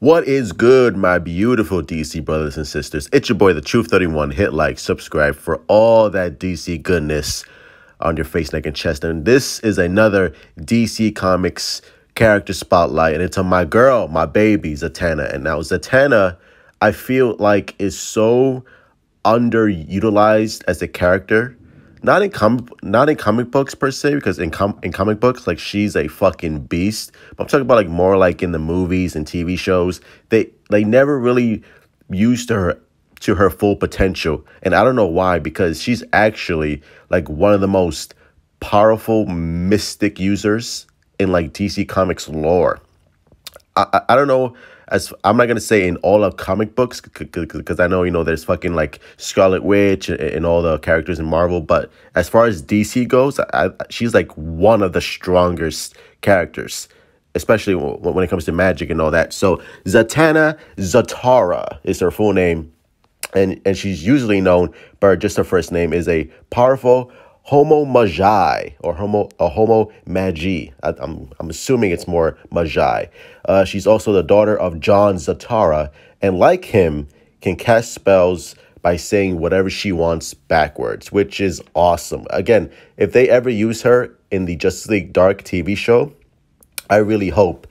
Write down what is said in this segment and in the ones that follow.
What is good, my beautiful DC brothers and sisters? It's your boy, the Truth 31. Hit like, subscribe for all that DC goodness on your face, neck, and chest. And this is another DC Comics character spotlight, and it's on my girl, my baby, Zatanna. And now Zatanna, I feel like, is so underutilized as a character. Not in comic books per se, because in comic books, like, she's a fucking beast. But I'm talking about like more like in the movies and TV shows. They never really used her to her full potential, and I don't know why. Because she's actually like one of the most powerful mystic users in like DC Comics lore. I don't know, as I'm not gonna say in all of comic books, because I know there's fucking like Scarlet Witch and all the characters in Marvel, but as far as DC goes, she's like one of the strongest characters, especially when it comes to magic and all that. So Zatanna Zatara is her full name, and she's usually known by just her first name, is a powerful Homo Magi, or Homo Magi. I'm assuming it's more Magi. She's also the daughter of John Zatara, and like him, can cast spells by saying whatever she wants backwards, which is awesome. Again, if they ever use her in the Justice League Dark TV show, I really hope,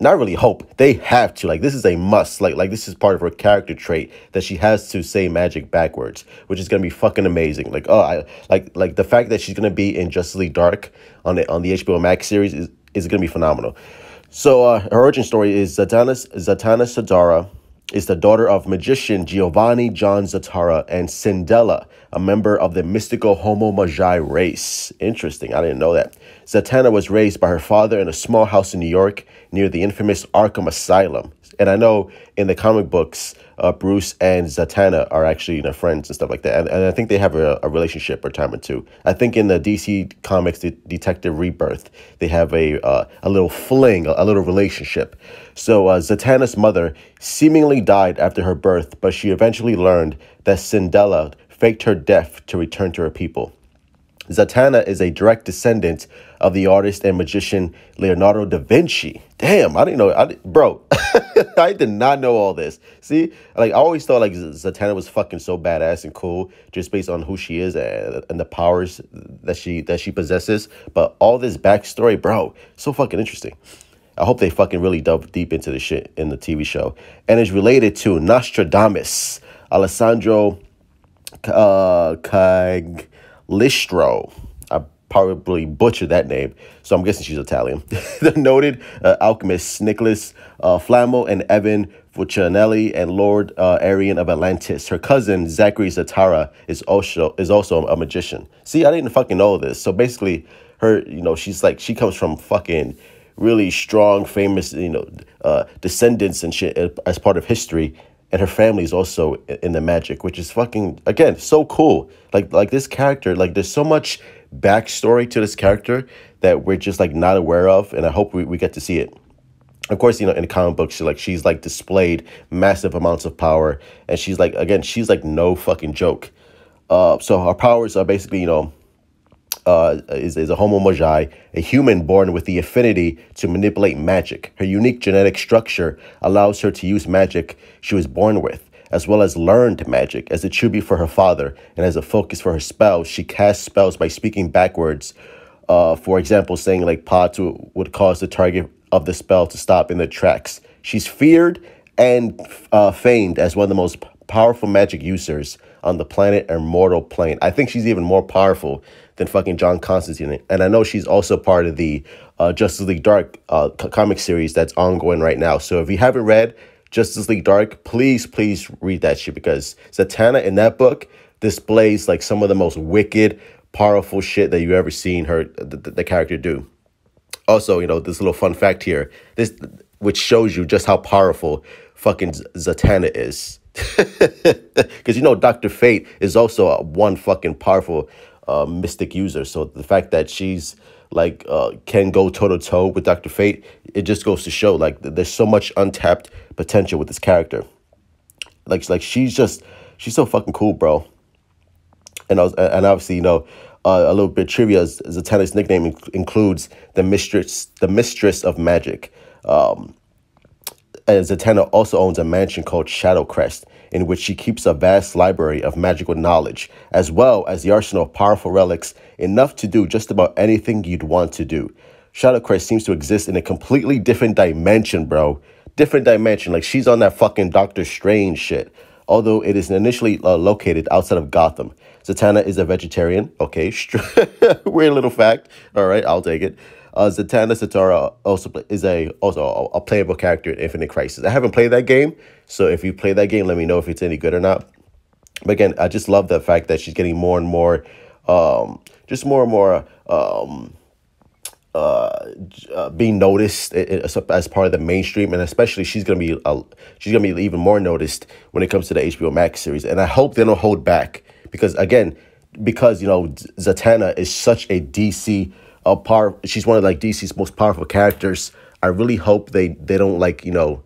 not really hope, they have to. Like, this is a must. Like this is part of her character trait, that she has to say magic backwards, which is gonna be fucking amazing. Like, oh, I like the fact that she's gonna be in Justice League Dark on the HBO Max series is gonna be phenomenal. So her origin story is Zatanna Zatara is the daughter of magician Giovanni John Zatara and Cindella, a member of the mystical Homo Magi race. Interesting, I didn't know that. Zatanna was raised by her father in a small house in New York near the infamous Arkham Asylum. And I know in the comic books, Bruce and Zatanna are actually friends and stuff like that. And I think they have a relationship or time or two. I think in the DC Comics Detective Rebirth, they have a little fling, a little relationship. So Zatanna's mother seemingly died after her birth, but she eventually learned that Cindella faked her death to return to her people. Zatanna is a direct descendant of the artist and magician Leonardo da Vinci. Damn, I didn't know. Bro, I did not know all this. See, like, I always thought like Zatanna was fucking so badass and cool just based on who she is and the powers that she possesses. But all this backstory, bro, so fucking interesting. I hope they fucking really dove deep into the shit in the TV show. And it's related to Nostradamus, Alessandro Cagliostro. I probably butchered that name, so I'm guessing she's Italian. The noted alchemists Nicholas Flamel and Evan Fuccinelli and Lord Arian of Atlantis. Her cousin Zachary Zatara is also a magician. See, I didn't fucking know this. So basically, her, she comes from fucking really strong, famous, descendants and shit as part of history. And her family is also in the magic, which is fucking, again, so cool. Like this character, like, there's so much backstory to this character that we're just like not aware of, and I hope we get to see it. Of course, in the comic books, she's like displayed massive amounts of power, and she's like no fucking joke. So her powers are basically, is a Homo Magi, a human born with the affinity to manipulate magic. Her unique genetic structure allows her to use magic she was born with, as well as learned magic. As a tribute for her father and as a focus for her spells, she casts spells by speaking backwards. For example, saying like "pa" would cause the target of the spell to stop in their tracks. She's feared and famed as one of the most powerful magic users on the planet Immortal Plane. I think she's even more powerful than fucking John Constantine. And I know she's also part of the Justice League Dark comic series that's ongoing right now. So if you haven't read Justice League Dark, please read that shit, because Zatanna in that book displays like some of the most wicked, powerful shit that you've ever seen the character do. Also, this little fun fact here, which shows you just how powerful fucking Zatanna is. Because Dr. Fate is also one fucking powerful mystic user. So the fact that she's like can go toe-to-toe with Dr. Fate, it just goes to show like there's so much untapped potential with this character. Like she's so fucking cool, bro. And obviously, a little bit trivia, Zatanna's nickname includes the mistress of magic. Zatanna also owns a mansion called Shadowcrest, in which she keeps a vast library of magical knowledge, as well as the arsenal of powerful relics, enough to do just about anything you'd want to do. Shadowcrest seems to exist in a completely different dimension, bro. Different dimension. Like, she's on that fucking Doctor Strange shit. Although it is initially located outside of Gotham. Zatanna is a vegetarian. Okay, weird little fact. All right, I'll take it. Zatanna also is also a playable character in Infinite Crisis. I haven't played that game, so if you play that game, let me know if it's any good or not. But again, I just love the fact that she's getting more and more, just more and more being noticed as part of the mainstream, and especially she's gonna be even more noticed when it comes to the HBO Max series. And I hope they don't hold back because Zatanna is such a DC she's one of like DC's most powerful characters. I really hope they don't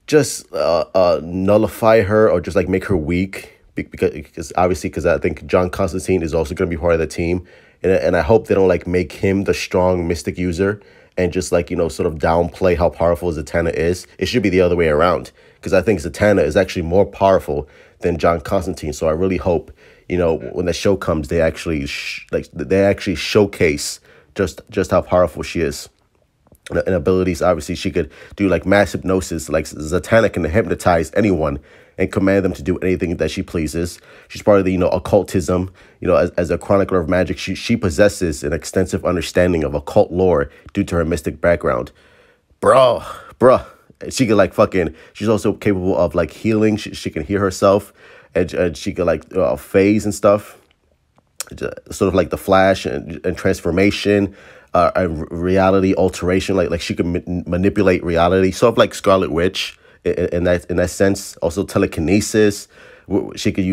just nullify her or just like make her weak because I think John Constantine is also going to be part of the team. And I hope they don't like make him the strong mystic user and just like, sort of downplay how powerful Zatanna is. It should be the other way around because I think Zatanna is actually more powerful than John Constantine. So I really hope, when the show comes, they actually showcase just how powerful she is. And abilities, obviously, she could do like mass hypnosis. Like Zatanna can hypnotize anyone and command them to do anything that she pleases. She's part of the, occultism. As a chronicler of magic, she possesses an extensive understanding of occult lore due to her mystic background. Bruh. She could she's also capable of like healing. She can heal herself and she could phase and stuff. Sort of like the Flash and transformation. Reality alteration, like she can manipulate reality, sort of like Scarlet Witch in that sense. Also telekinesis, she could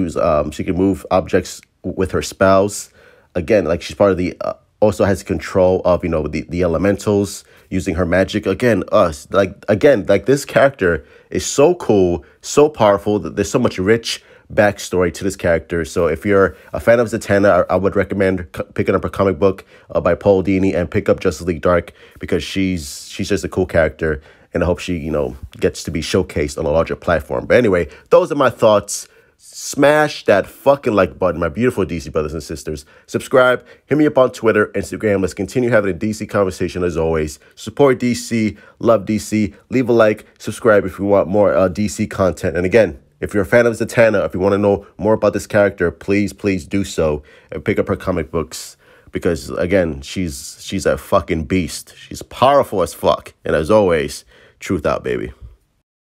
move objects with her spells. Again, like she's part of the also has control of the elementals using her magic. Again, this character is so cool, so powerful. There's so much rich backstory to this character. So if you're a fan of Zatanna, I would recommend picking up a comic book by Paul Dini and pick up Justice League Dark because she's just a cool character, and I hope she gets to be showcased on a larger platform. But anyway, those are my thoughts. Smash that fucking like button, my beautiful DC brothers and sisters. Subscribe, hit me up on Twitter, Instagram. Let's continue having a DC conversation as always. Support DC, love DC. Leave a like, subscribe if you want more DC content. And again, if you're a fan of Zatanna, if you want to know more about this character, please do so and pick up her comic books because, again, she's a fucking beast. She's powerful as fuck. And as always, truth out, baby.